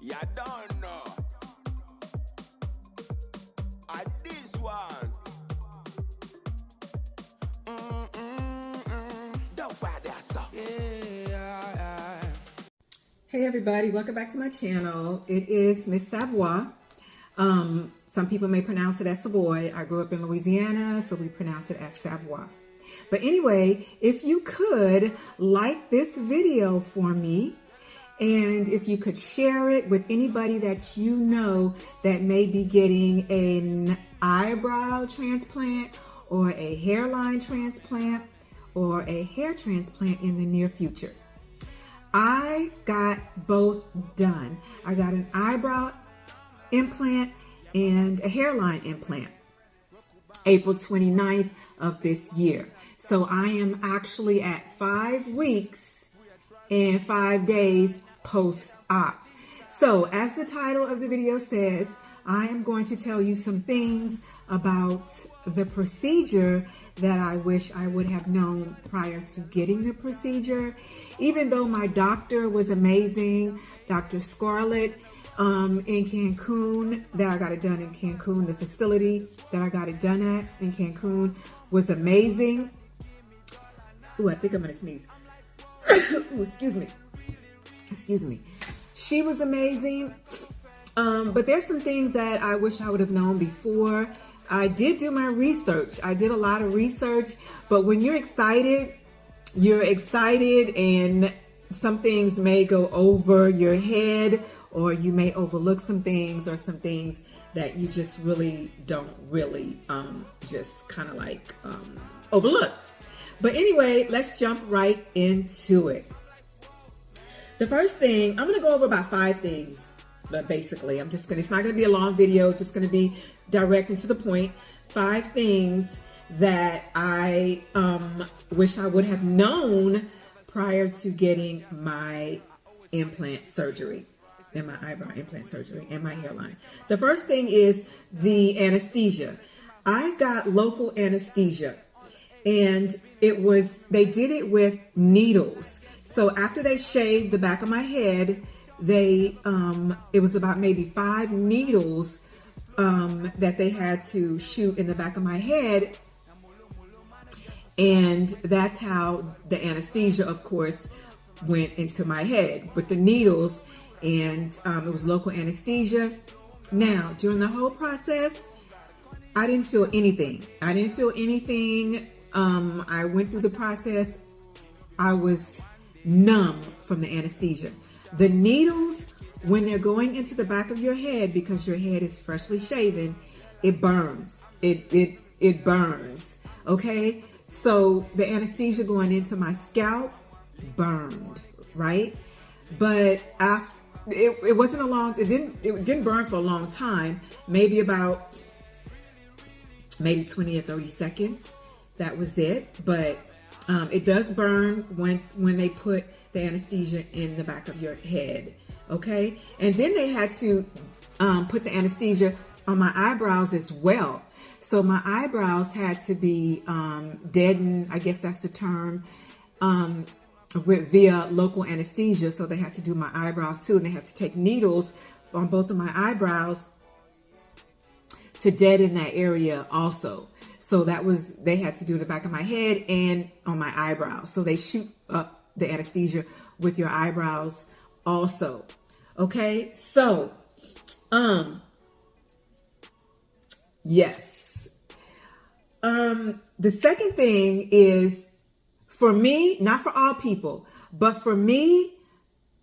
You don't know. And this one. Don't bother yourself. Yeah. Hey everybody, welcome back to my channel. It is Miss Savoy. Some people may pronounce it as Savoy. I grew up in Louisiana, so we pronounce it as Savoy. But anyway, if you could like this video for me, and if you could share it with anybody that you know that may be getting an eyebrow transplant or a hairline transplant or a hair transplant in the near future. I got both done. I got an eyebrow implant and a hairline implant April 29th of this year. So I am actually at 5 weeks and 5 days post-op. So as the title of the video says, I am going to tell you some things about the procedure that I wish I would have known prior to getting the procedure. Even though my doctor was amazing, Dr. Scarlet in Cancun, that I got it done in Cancun, the facility that I got it done at in Cancun was amazing. Ooh, I think I'm gonna sneeze. Ooh, excuse me. She was amazing. But there's some things that I wish I would have known before. I did do my research. I did a lot of research, but when you're excited and some things may go over your head, or you may overlook some things, or some things that you just really don't just kind of like overlook. But anyway, let's jump right into it. The first thing, I'm going to go over about 5 things. But basically, it's not going to be a long video. It's just going to be direct and to the point. 5 things that I wish I would have known prior to getting my implant surgery, and my eyebrow implant surgery, and my hairline. The first thing is the anesthesia. I got local anesthesia, and they did it with needles. So after they shaved the back of my head, it was about maybe 5 needles that they had to shoot in the back of my head, and that's how the anesthesia, of course, went into my head with the needles, and it was local anesthesia. Now, during the whole process, I didn't feel anything. I went through the process. I was numb from the anesthesia. The needles, when they're going into the back of your head, because your head is freshly shaven, it burns. It burns. Okay? So the anesthesia going into my scalp burned, right? But it wasn't it didn't burn for a long time, maybe 20 or 30 seconds. That was it. But it does burn when they put the anesthesia in the back of your head. Okay. And then they had to put the anesthesia on my eyebrows as well. So my eyebrows had to be deadened, I guess that's the term, via local anesthesia. So they had to do my eyebrows too, and they had to take needles on both of my eyebrows to deaden that area also. So they had to do the back of my head and on my eyebrows. So they shoot up the anesthesia with your eyebrows also. Okay, so yes. The second thing is, for me, not for all people, but for me,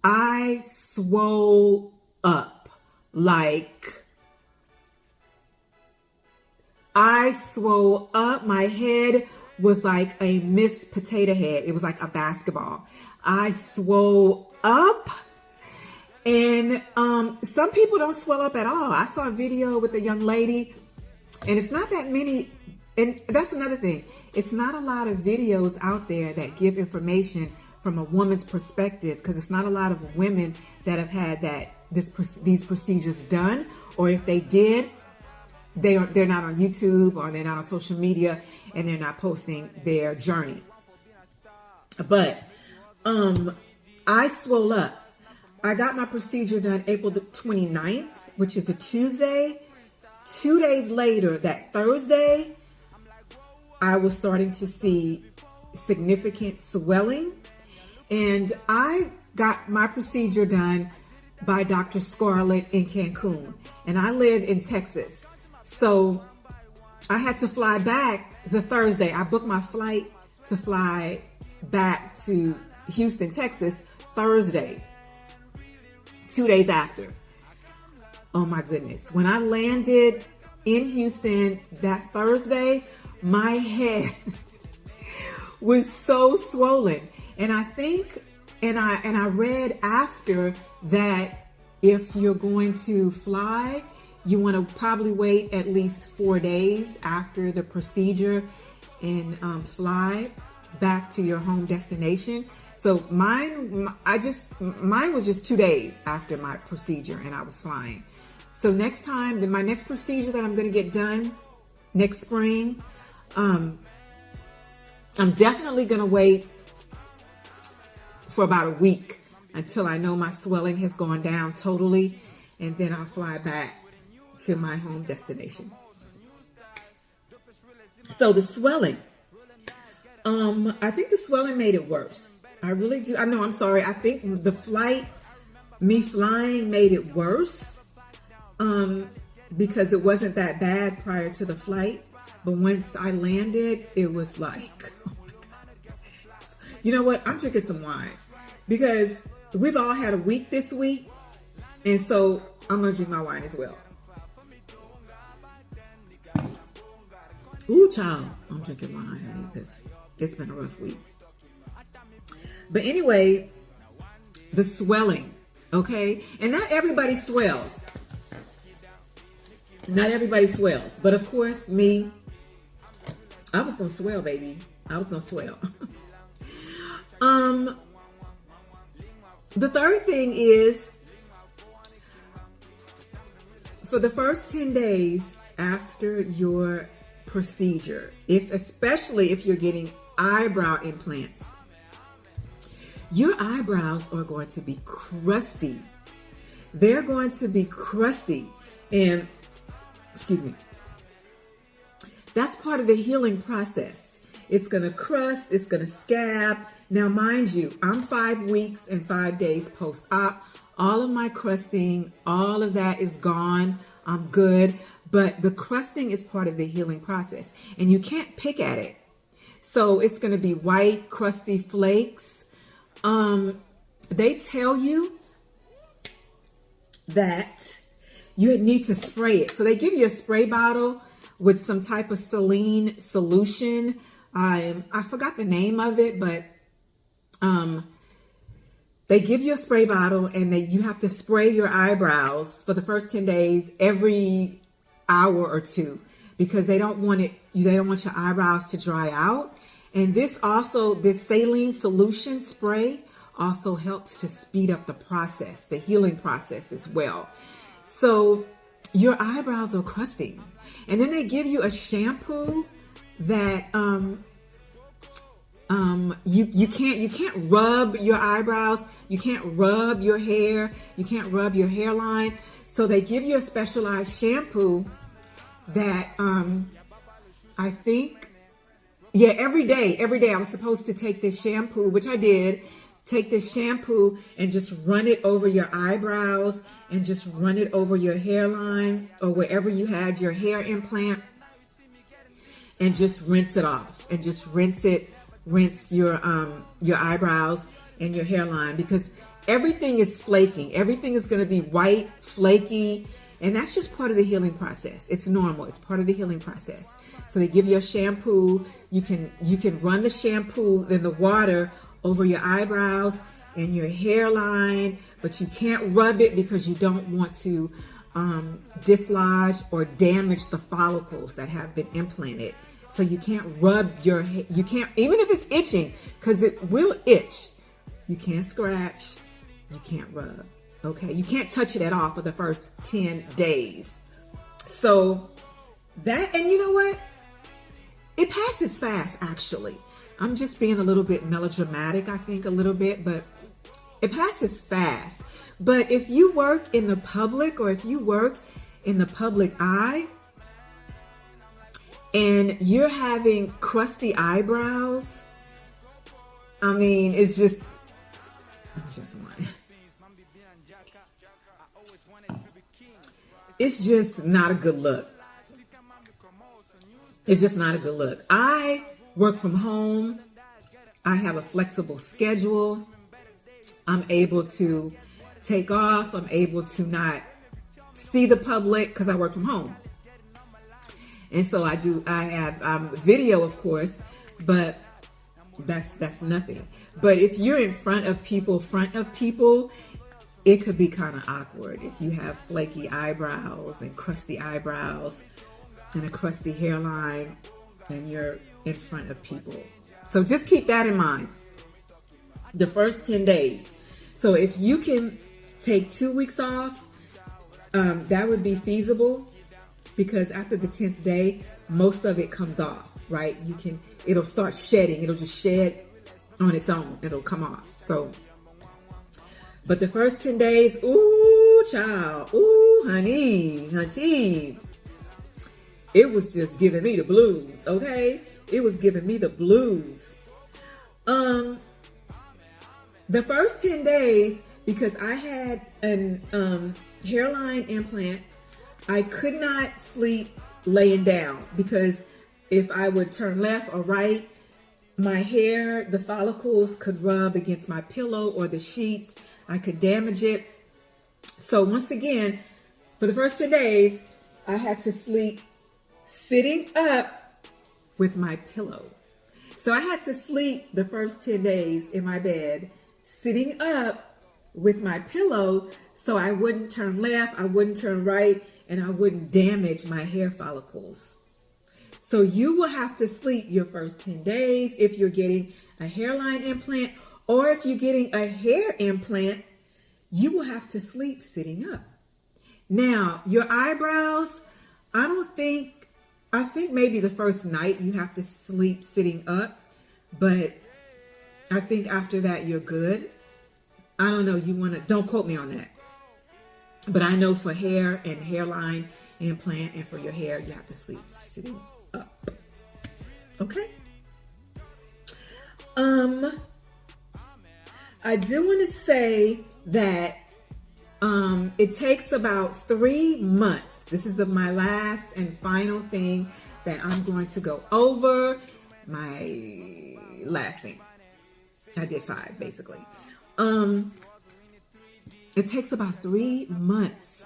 I swole up. I swole up. My head was like a Miss Potato Head. It was like a basketball. I swole up. And some people don't swell up at all. I saw a video with a young lady, and it's not that many. And that's another thing. It's not a lot of videos out there that give information from a woman's perspective, because it's not a lot of women that have had these procedures done, or if they did, they're not on YouTube, or they're not on social media, and they're not posting their journey. But I swole up. I got my procedure done April the 29th, which is a Tuesday. 2 days later, that Thursday, I was starting to see significant swelling. And I got my procedure done by Dr. Scarlet in Cancun. And I live in Texas. So I had to fly back the Thursday. I booked my flight to fly back to Houston, Texas, Thursday, 2 days after. Oh my goodness. When I landed in Houston that Thursday, my head was so swollen. And I think, and I read after that if you're going to fly, you want to probably wait at least 4 days after the procedure and fly back to your home destination. So mine was just 2 days after my procedure and I was flying. So next time, my next procedure that I'm going to get done next spring, I'm definitely going to wait for about a week until I know my swelling has gone down totally, and then I'll fly back to my home destination. So the swelling, I think the swelling made it worse. I really do. I'm sorry. I think the flight, me flying, made it worse because it wasn't that bad prior to the flight. But once I landed, it was like, oh my God. You know what? I'm drinking some wine because we've all had a week this week. And so I'm going to drink my wine as well. Ooh, child. I'm drinking wine, honey, because it's been a rough week. But anyway, the swelling, okay? And not everybody swells. Not everybody swells. But of course, me, I was going to swell, baby. I was going to swell. The third thing is, for the first 10 days after your procedure, especially if you're getting eyebrow implants, your eyebrows are going to be crusty. They're going to be crusty. And, excuse me, that's part of the healing process. It's going to crust. It's going to scab. Now, mind you, I'm 5 weeks and 5 days post-op. All of my crusting, all of that is gone. I'm good. But the crusting is part of the healing process. And you can't pick at it. So it's going to be white, crusty flakes. They tell you that you need to spray it. So they give you a spray bottle with some type of saline solution. I forgot the name of it, but they give you a spray bottle and you have to spray your eyebrows for the first 10 days every hour or two because they don't want your eyebrows to dry out. And this saline solution spray also helps to speed up the process, the healing process as well. So your eyebrows are crusting. And then they give you a shampoo that you can't rub your eyebrows, you can't rub your hair, you can't rub your hairline. So they give you a specialized shampoo that I think, yeah, every day I was supposed to take this shampoo, which I did. Take this shampoo and just run it over your eyebrows and just run it over your hairline or wherever you had your hair implant and just rinse it off and just rinse your eyebrows and your hairline because everything is flaking. Everything is going to be white, flaky, and that's just part of the healing process. It's normal. It's part of the healing process. So they give you a shampoo. You can run the shampoo in the water over your eyebrows and your hairline, but you can't rub it because you don't want to dislodge or damage the follicles that have been implanted. So you can't rub you can't, even if it's itching, because it will itch. You can't scratch, you can't rub, okay? You can't touch it at all for the first 10 days. So that, and you know what? It passes fast, actually. I'm just being a little bit melodramatic, I think, a little bit, but it passes fast. But if you work in the public, or if you work in the public eye and you're having crusty eyebrows, I mean, it's just one. It's just not a good look. It's just not a good look. I work from home. I have a flexible schedule. I'm able to take off. I'm able to not see the public because I work from home. And so I have video, of course, but that's nothing. But if you're in front of people, it could be kind of awkward if you have flaky eyebrows and crusty eyebrows and a crusty hairline and you're in front of people. So just keep that in mind. The first 10 days. So if you can take 2 weeks off, that would be feasible, because after the 10th day, most of it comes off, right? It'll start shedding. It'll just shed on its own. It'll come off. So, but the first 10 days, ooh, child, ooh, honey, it was just giving me the blues, okay? It was giving me the blues. The first 10 days, because I had an hairline implant, I could not sleep laying down, because if I would turn left or right, my hair, the follicles could rub against my pillow or the sheets. I could damage it. So once again, for the first 10 days, I had to sleep sitting up with my pillow. So I had to sleep the first 10 days in my bed, sitting up with my pillow, so I wouldn't turn left, I wouldn't turn right, and I wouldn't damage my hair follicles. So you will have to sleep your first 10 days if you're getting a hairline implant, or if you're getting a hair implant, you will have to sleep sitting up. Now, your eyebrows, I think maybe the first night you have to sleep sitting up, but I think after that you're good. I don't know, don't quote me on that. But I know for hair and hairline implant and for your hair, you have to sleep sitting up. Okay? I do want to say that it takes about 3 months. This is my last and final thing that I'm going to go over. My last thing. I did 5, basically. It takes about 3 months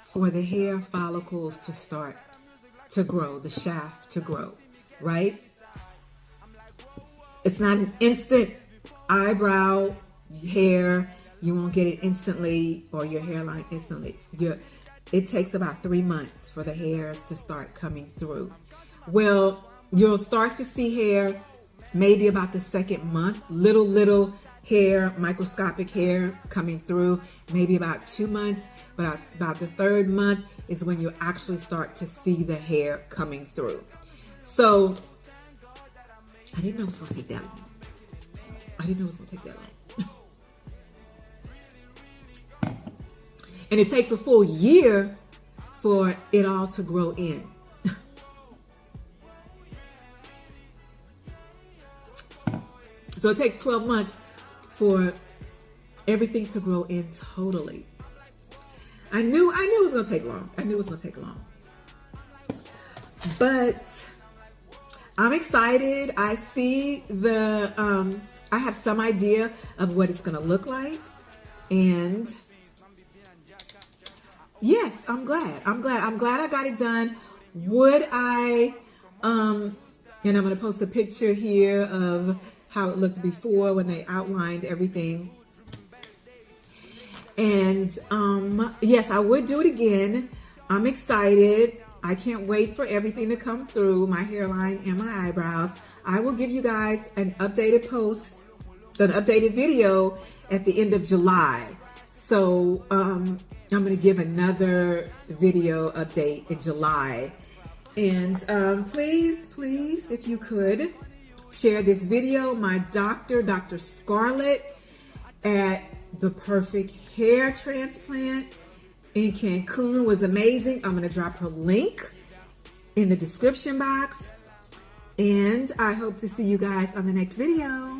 for the hair follicles to start to grow, the shaft to grow, right? It's not an instant eyebrow hair. You won't get it instantly, or your hairline instantly. It takes about 3 months for the hairs to start coming through. Well, you'll start to see hair maybe about the 2nd month, little hair, microscopic hair coming through, maybe about 2 months, but about the 3rd month is when you actually start to see the hair coming through. So I didn't know it was going to take that long. And it takes a full year for it all to grow in. So it takes 12 months for everything to grow in totally. I knew it was going to take long. But I'm excited. I see I have some idea of what it's going to look like. And yes, I'm glad I got it done. Would I, and I'm going to post a picture here of how it looked before when they outlined everything. And yes, I would do it again. I'm excited. I can't wait for everything to come through, my hairline and my eyebrows. I will give you guys an updated video at the end of July. So I'm going to give another video update in July. And please, if you could, share this video. My doctor, Dr. Scarlet at the perfect hair transplant in Cancun was amazing. I'm going to drop her link in the description box. And I hope to see you guys on the next video.